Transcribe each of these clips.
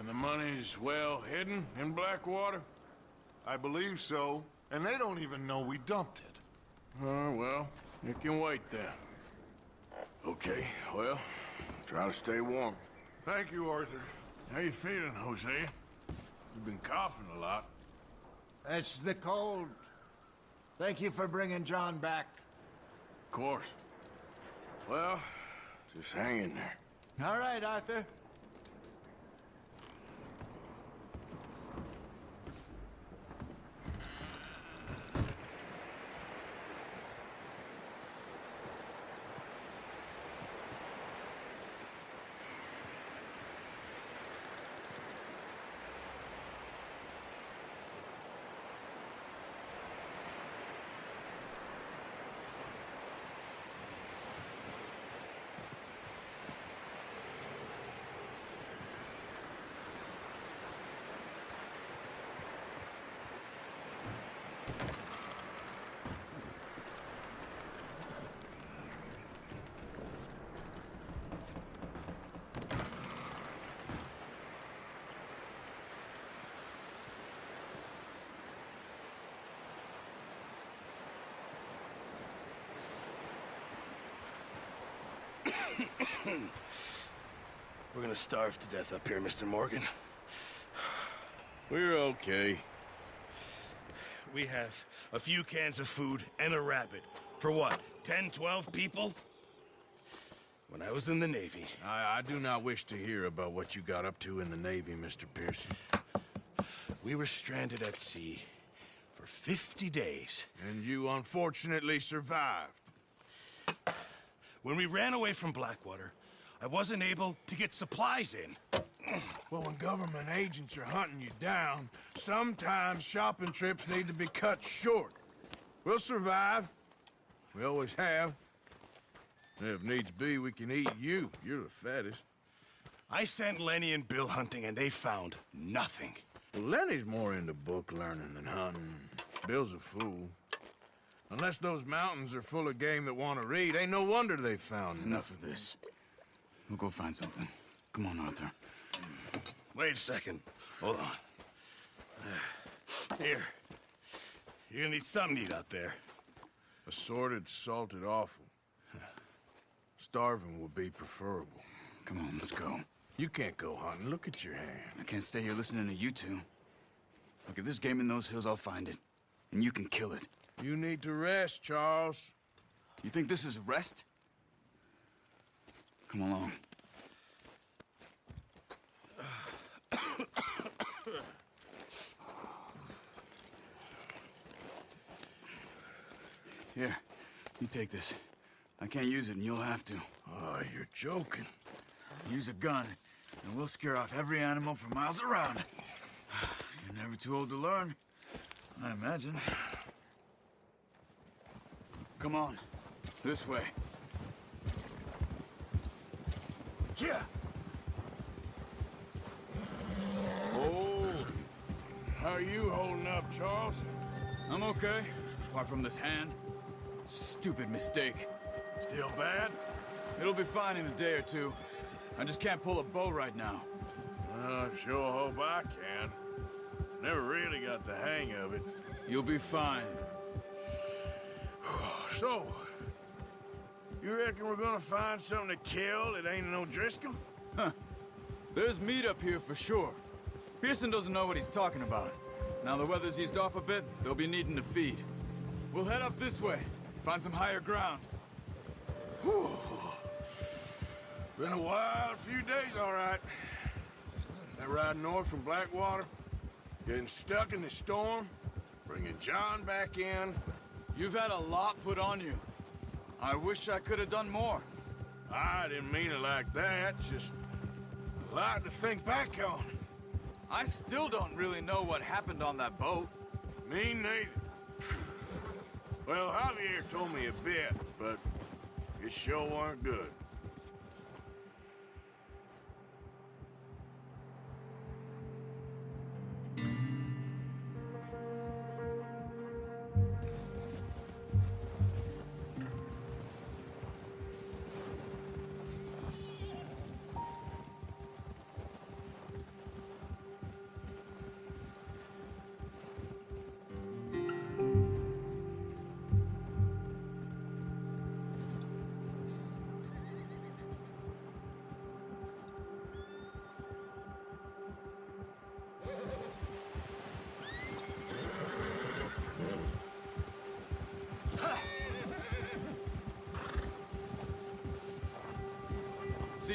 And the money's well hidden in Blackwater? I believe so, and they don't even know we dumped it. Oh, well, it can wait then. Okay, well, try to stay warm. Thank you, Arthur. How you feeling, Hosea? You've been coughing a lot. It's the cold. Thank you for bringing John back. Of course. Well, just hang in there. All right, Arthur. We're gonna starve to death up here, Mr. Morgan. We're okay. We have a few cans of food and a rabbit. For what, 10, 12 people? When I was in the Navy... I do not wish to hear about what you got up to in the Navy, Mr. Pearson. We were stranded at sea for 50 days. And you unfortunately survived. When we ran away from Blackwater, I wasn't able to get supplies in. Well, when government agents are hunting you down, sometimes shopping trips need to be cut short. We'll survive. We always have. If needs be, we can eat you. You're the fattest. I sent Lenny and Bill hunting, and they found nothing. Well, Lenny's more into book learning than hunting. Bill's a fool. Unless those mountains are full of game that want to read, ain't no wonder they found Enough of this. We'll go find something. Come on, Arthur. Wait a second. Hold on. Here. You're gonna need something to eat out there. Assorted, salted offal. Starving would be preferable. Come on, let's go. You can't go hunting. Look at your hand. I can't stay here listening to you two. Look, if there's game in those hills, I'll find it. And you can kill it. You need to rest, Charles. You think this is rest? Come along. Here, you take this. I can't use it, and you'll have to. Oh, you're joking. Use a gun, and we'll scare off every animal for miles around. You're never too old to learn, I imagine. Come on, this way. Yeah. Oh, how are you holding up, Charles? I'm okay, apart from this hand. Stupid mistake. Still bad? It'll be fine in a day or two. I just can't pull a bow right now. I sure hope I can. Never really got the hang of it. You'll be fine. So, you reckon we're gonna find something to kill that ain't no Driscoll? Huh. There's meat up here for sure. Pearson doesn't know what he's talking about. Now the weather's eased off a bit, they'll be needing to feed. We'll head up this way, find some higher ground. Whew. Been a wild few days, all right. That ride north from Blackwater, getting stuck in the storm, bringing John back in. You've had a lot put on you. I wish I could have done more. I didn't mean it like that, just a lot to think back on. I still don't really know what happened on that boat. Me neither. Well, Javier told me a bit, but it sure weren't good.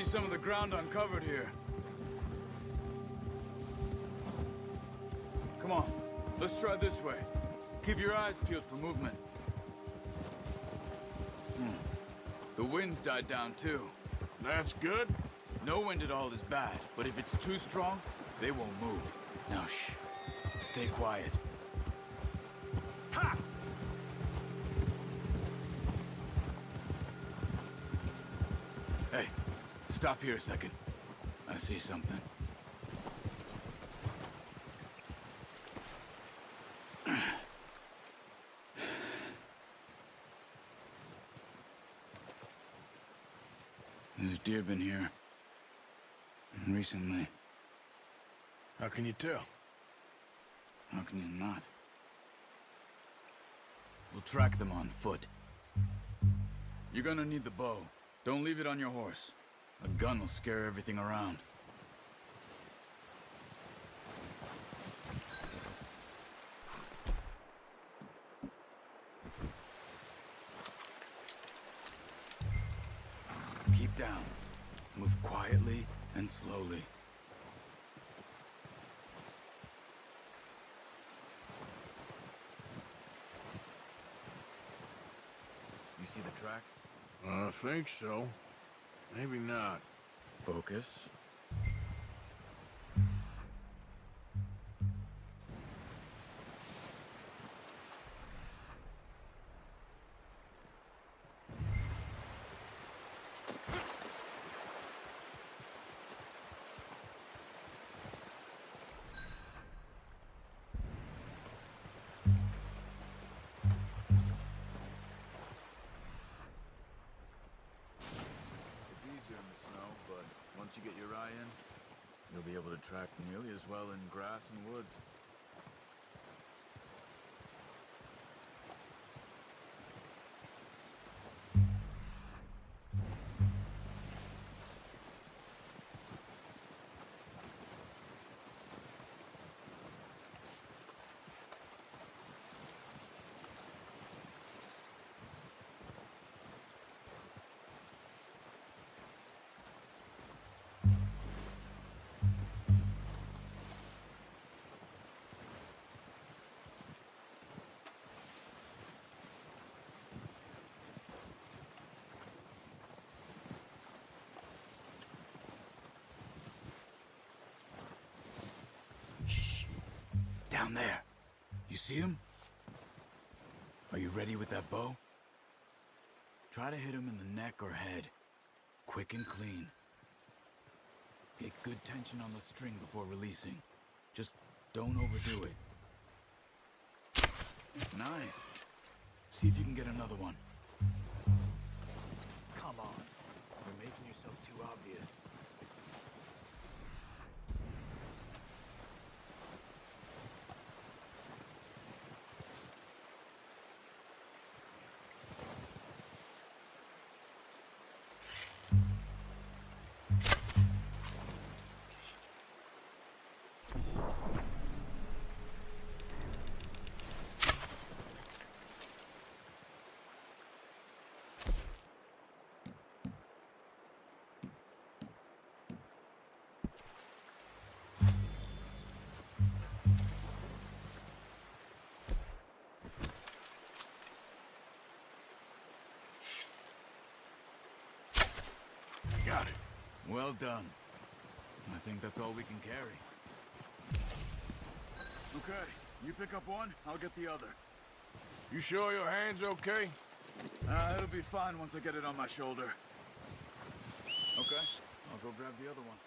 see some of the ground uncovered here. Come on, let's try this way. Keep your eyes peeled for movement. The wind's died down too. That's good. No wind at all is bad, but if it's too strong, they won't move. Now shh. Stay quiet. Ha! Hey, stop here a second. I see something. There's deer been here. Recently. How can you tell? How can you not? We'll track them on foot. You're gonna need the bow. Don't leave it on your horse. A gun will scare everything around. Keep down. Move quietly and slowly. You see the tracks? I think so. Maybe not. Focus. It's easier in the snow, but once you get your eye in, you'll be able to track nearly as well in grass and woods. Shh! Down there. You see him? Are you ready with that bow? Try to hit him in the neck or head. Quick and clean. Get good tension on the string before releasing. Just don't overdo it. Nice. See if you can get another one. Come on. You're making yourself too obvious. Got it. Well done. I think that's all we can carry. Okay, you pick up one, I'll get the other. You sure your hand's okay? It'll be fine once I get it on my shoulder. Okay, I'll go grab the other one.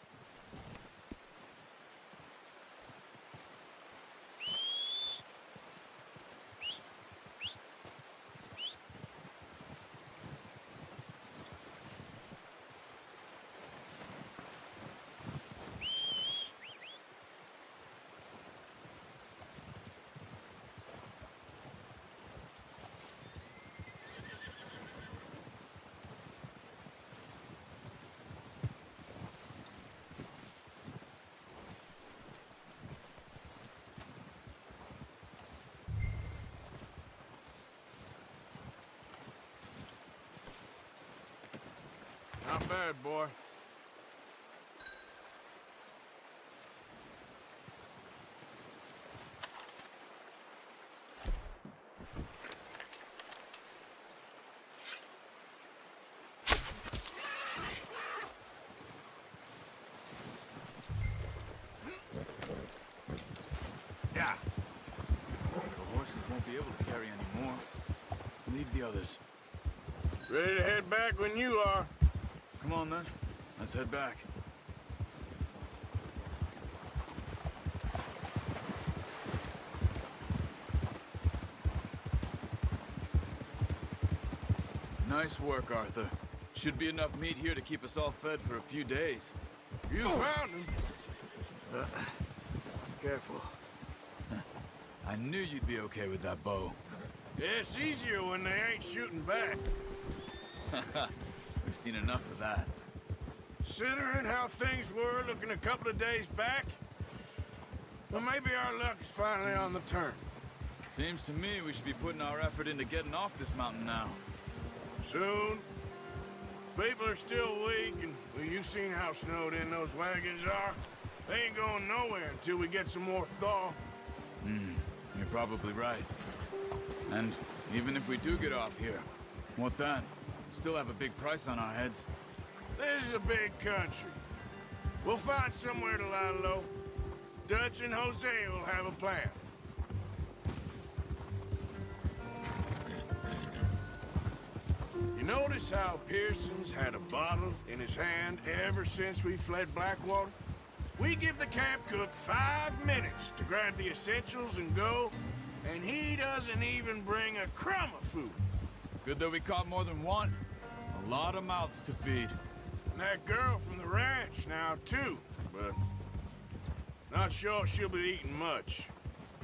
Not bad, boy. Yeah. The horses won't be able to carry any more. Leave the others. Ready to head back when you are. Come on, then. Let's head back. Nice work, Arthur. Should be enough meat here to keep us all fed for a few days. You found him. Careful. I knew you'd be okay with that bow. Yeah, it's easier when they ain't shooting back. We've seen enough of that. Considering how things were looking a couple of days back, well, maybe our luck is finally on the turn. Seems to me we should be putting our effort into getting off this mountain now. Soon. People are still weak, and well, you've seen how snowed in those wagons are. They ain't going nowhere until we get some more thaw. You're probably right. And even if we do get off here, what then? Still have a big price on our heads. This is a big country. We'll find somewhere to lie low. Dutch and Jose will have a plan. You notice how Pearson's had a bottle in his hand ever since we fled Blackwater? We give the camp cook 5 minutes to grab the essentials and go, and he doesn't even bring a crumb of food. Good that we caught more than one. A lot of mouths to feed. And that girl from the ranch now, too, but not sure she'll be eating much.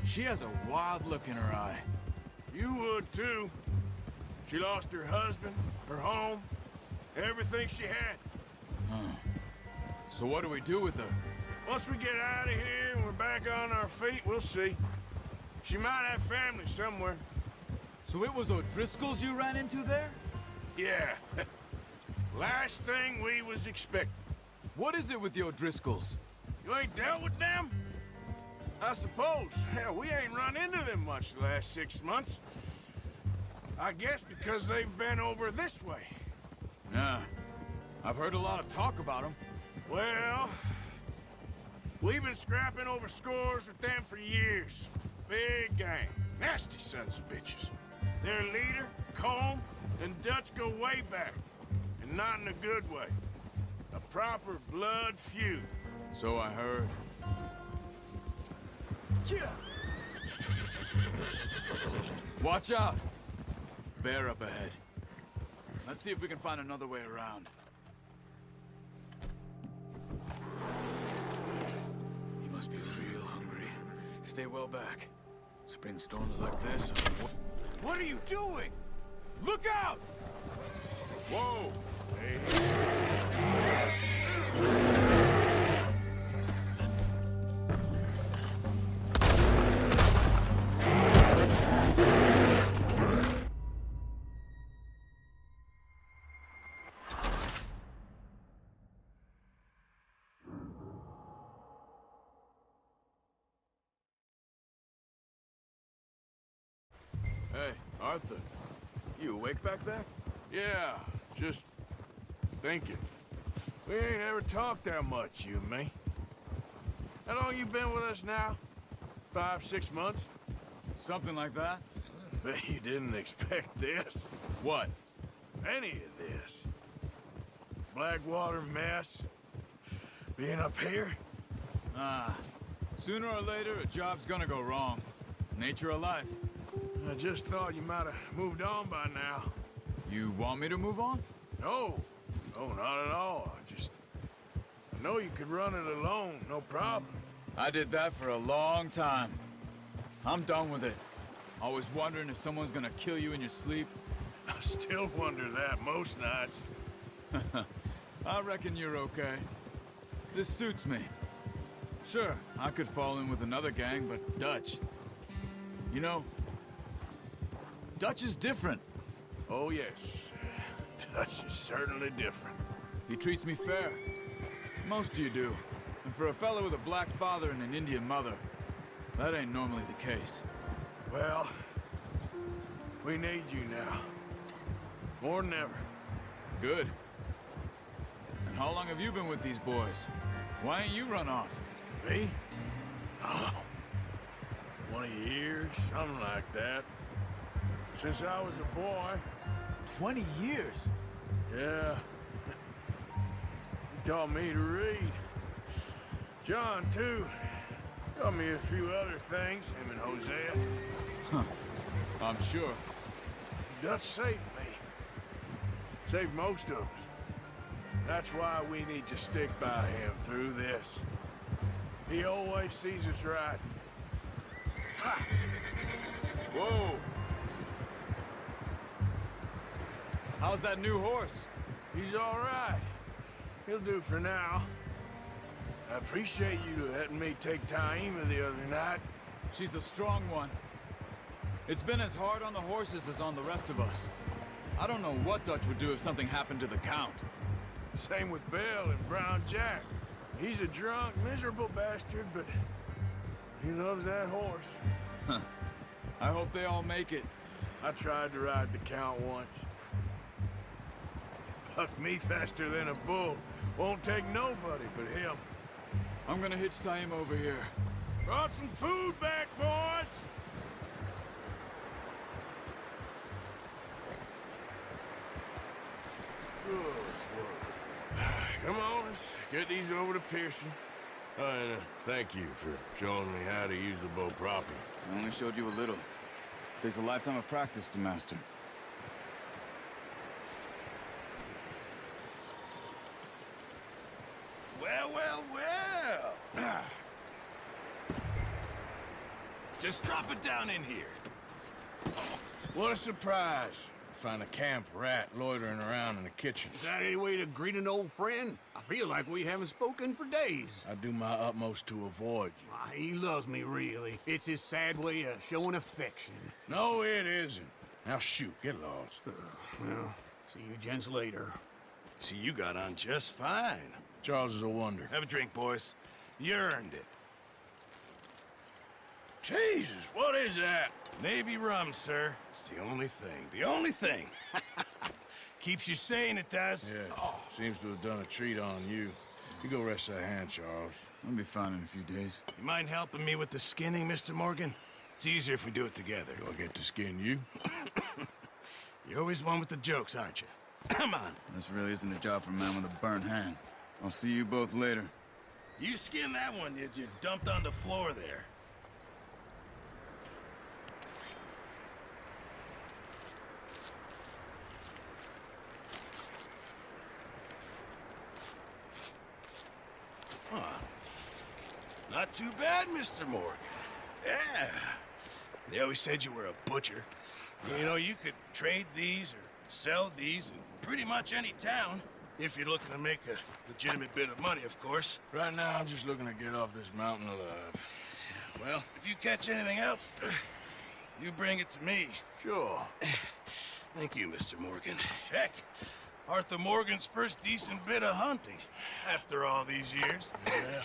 She has a wild look in her eye. You would, too. She lost her husband, her home, everything she had. So what do we do with her? Once we get out of here and we're back on our feet, we'll see. She might have family somewhere. So it was O'Driscoll's you ran into there? Yeah. Last thing we was expecting. What is it with the O'Driscolls? You ain't dealt with them? I suppose. Hell, we ain't run into them much the last 6 months. I guess because they've been over this way. Yeah. I've heard a lot of talk about them. Well, we've been scrapping over scores with them for years. Big gang. Nasty sons of bitches. Their leader, Combe, and Dutch go way back. And not in a good way. A proper blood feud. So I heard. Yeah. Watch out! Bear up ahead. Let's see if we can find another way around. He must be real hungry. Stay well back. Spring storms like this. What are you doing? Look out! Whoa. Hey. Hey, Arthur. You awake back there? Yeah, just thinking. We ain't ever talked that much, you and me. How long you been with us now? 5, 6 months? Something like that? Bet you didn't expect this. What? Any of this. Blackwater mess. Being up here. Sooner or later, a job's gonna go wrong. Nature of life. I just thought you might have moved on by now. You want me to move on? No. No, not at all. I know you could run it alone, no problem. I did that for a long time. I'm done with it. Always wondering if someone's gonna kill you in your sleep. I still wonder that most nights. I reckon you're okay. This suits me. Sure, I could fall in with another gang, but Dutch... You know, Dutch is different. Oh, yes. Dutch is certainly different. He treats me fair. Most of you do. And for a fellow with a black father and an Indian mother, that ain't normally the case. Well, we need you now. More than ever. Good. And how long have you been with these boys? Why ain't you run off? Me? Oh. something like that. Since I was a boy. 20 years? Yeah. He taught me to read. John, too. Taught me a few other things, him and Hosea. I'm sure. Dutch saved me. Saved most of us. That's why we need to stick by him through this. He always sees us right. Ha! Whoa! How's that new horse? He's all right. He'll do for now. I appreciate you letting me take Taima the other night. She's a strong one. It's been as hard on the horses as on the rest of us. I don't know what Dutch would do if something happened to the Count. Same with Bill and Brown Jack. He's a drunk, miserable bastard, but he loves that horse. I hope they all make it. I tried to ride the Count once. Bucked me faster than a bull. Won't take nobody but him. I'm gonna hitch Taima over here. Brought some food back, boys! Good work. Come on, let's get these over to Pearson. Oh, and thank you for showing me how to use the bow properly. I only showed you a little. Takes a lifetime of practice to master. Well, well, well. Just drop it down in here. What a surprise. Find a camp rat loitering around in the kitchen. Is that any way to greet an old friend? I feel like we haven't spoken for days. I do my utmost to avoid you. Why, he loves me, really. It's his sad way of showing affection. No, it isn't. Now shoot, get lost. Well, see you gents later. See, you got on just fine. Charles is a wonder. Have a drink, boys. You earned it. Jesus, what is that? Navy rum, sir. It's the only thing. The only thing. Keeps you sane, it does. Yes, seems to have done a treat on you. You go rest that hand, Charles. I'll be fine in a few days. You mind helping me with the skinning, Mr. Morgan? It's easier if we do it together. Do I get to skin you? You're always one with the jokes, aren't you? Come on. This really isn't a job for a man with a burnt hand. I'll see you both later. You skinned that one you dumped on the floor there. Not too bad, Mr. Morgan. Yeah. They always said you were a butcher. You know, you could trade these or sell these in pretty much any town. If you're looking to make a legitimate bit of money, of course. Right now, I'm just looking to get off this mountain alive. Well, if you catch anything else, you bring it to me. Sure. Thank you, Mr. Morgan. Heck, Arthur Morgan's first decent bit of hunting after all these years. Yeah.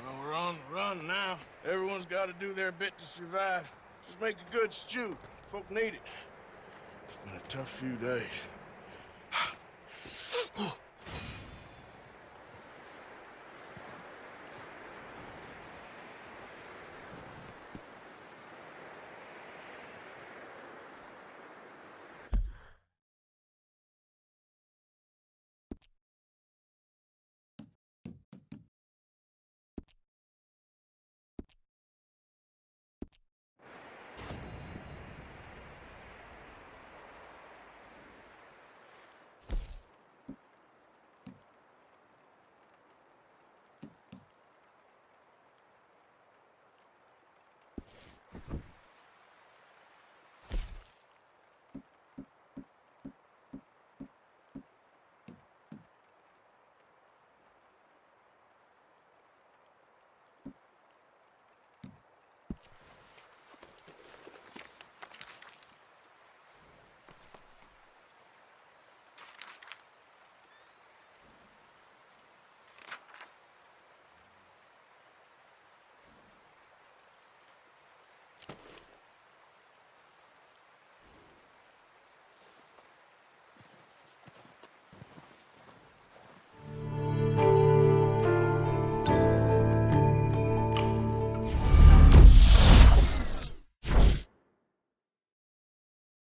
Well, we're on the run now. Everyone's got to do their bit to survive. Just make a good stew. Folk need it. It's been a tough few days.